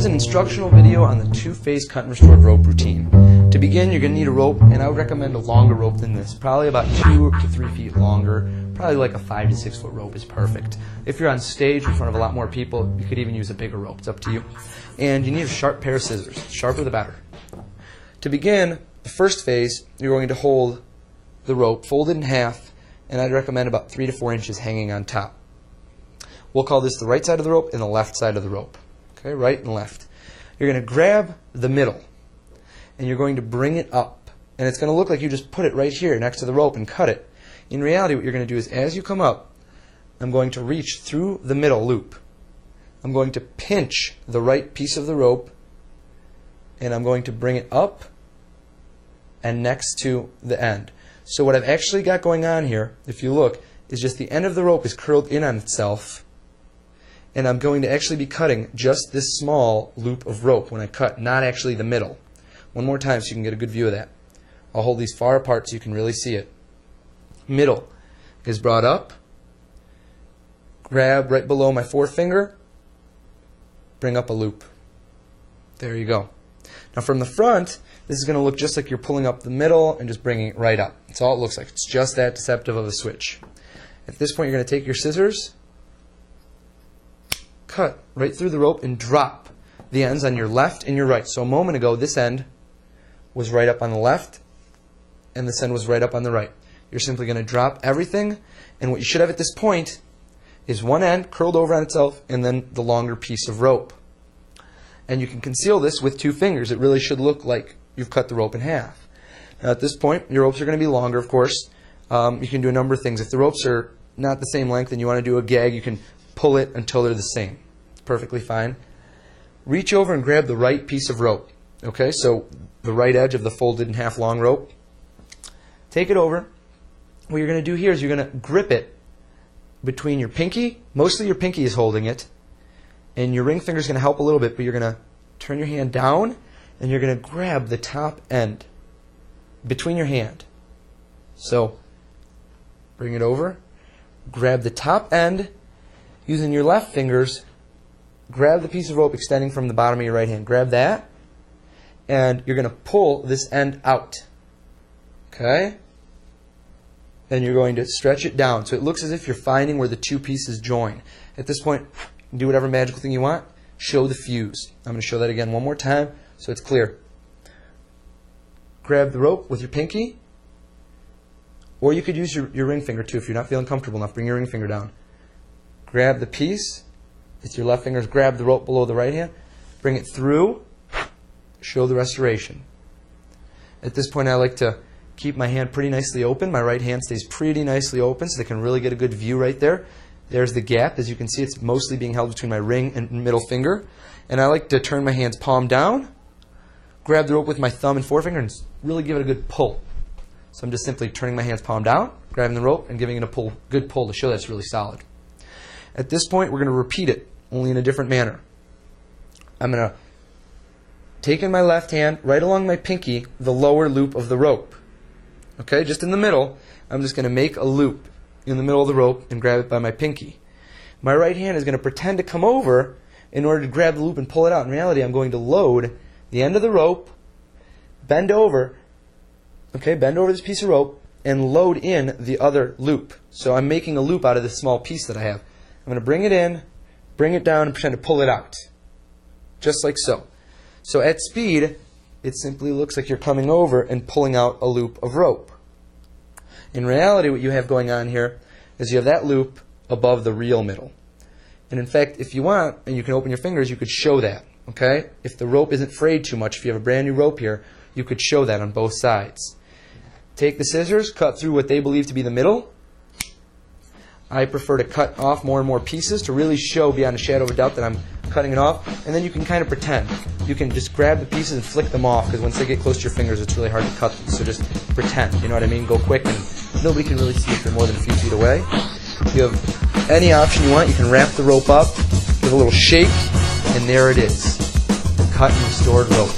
Here's an instructional video on the two-phase cut and restored rope routine. To begin, you're going to need a rope, and I would recommend a longer rope than this, probably about 2 to 3 feet longer. Probably like a 5 to 6 foot rope is perfect. If you're on stage in front of a lot more people, you could even use a bigger rope. It's up to you. And you need a sharp pair of scissors. The sharper the better. To begin, the first phase, you're going to hold the rope folded in half, and I'd recommend about 3 to 4 inches hanging on top. We'll call this the right side of the rope and the left side of the rope. Okay, right and left. You're going to grab the middle, and you're going to bring it up. And it's going to look like you just put it right here next to the rope and cut it. In reality, what you're going to do is as you come up, I'm going to reach through the middle loop. I'm going to pinch the right piece of the rope, and I'm going to bring it up and next to the end. So what I've actually got going on here, if you look, is just the end of the rope is curled in on itself, and I'm going to actually be cutting just this small loop of rope when I cut, not actually the middle. One more time so you can get a good view of that. I'll hold these far apart so you can really see it. Middle is brought up, grab right below my forefinger, bring up a loop. There you go. Now from the front, this is going to look just like you're pulling up the middle and just bringing it right up. That's all it looks like. It's just that deceptive of a switch. At this point, you're going to take your scissors, cut right through the rope, and drop the ends on your left and your right. So a moment ago, this end was right up on the left, and this end was right up on the right. You're simply going to drop everything, and what you should have at this point is one end curled over on itself and then the longer piece of rope. And you can conceal this with 2 fingers. It really should look like you've cut the rope in half. Now at this point, your ropes are going to be longer, of course. You can do a number of things. If the ropes are not the same length and you want to do a gag, you can pull it until they're the same. It's perfectly fine. Reach over and grab the right piece of rope. Okay, so the right edge of the folded in half long rope. Take it over. What you're going to do here is you're going to grip it between your pinky. Mostly your pinky is holding it. And your ring finger is going to help a little bit, but you're going to turn your hand down and you're going to grab the top end between your hand. So bring it over. Grab the top end using your left fingers. Grab the piece of rope extending from the bottom of your right hand. Grab that. And you're going to pull this end out. Okay? Then you're going to stretch it down so it looks as if you're finding where the 2 pieces join. At this point, you can do whatever magical thing you want. Show the fuse. I'm going to show that again one more time so it's clear. Grab the rope with your pinky, or you could use your ring finger too if you're not feeling comfortable enough. Bring your ring finger down. Grab the piece with your left fingers. Grab the rope below the right hand. Bring it through. Show the restoration. At this point, I like to keep my hand pretty nicely open. My right hand stays pretty nicely open so they can really get a good view right there. There's the gap. As you can see, it's mostly being held between my ring and middle finger. And I like to turn my hands palm down, grab the rope with my thumb and forefinger, and really give it a good pull. So I'm just simply turning my hands palm down, grabbing the rope, and giving it a good pull to show that it's really solid. At this point, we're going to repeat it, only in a different manner. I'm going to take in my left hand, right along my pinky, the lower loop of the rope. Okay, just in the middle, I'm just going to make a loop in the middle of the rope and grab it by my pinky. My right hand is going to pretend to come over in order to grab the loop and pull it out. In reality, I'm going to load the end of the rope, bend over this piece of rope, and load in the other loop. So I'm making a loop out of this small piece that I have. I'm going to bring it in, bring it down, and pretend to pull it out. Just like so. So at speed, it simply looks like you're coming over and pulling out a loop of rope. In reality, what you have going on here is you have that loop above the real middle. And in fact, if you want, and you can open your fingers, you could show that. Okay? If the rope isn't frayed too much, if you have a brand new rope here, you could show that on both sides. Take the scissors, cut through what they believe to be the middle. I prefer to cut off more and more pieces to really show beyond a shadow of a doubt that I'm cutting it off. And then you can kind of pretend. You can just grab the pieces and flick them off, because once they get close to your fingers, it's really hard to cut them. So just pretend. You know what I mean? Go quick, and nobody can really see if you're more than a few feet away. If you have any option you want, you can wrap the rope up, give a little shake, and there it is. The cut and restored rope.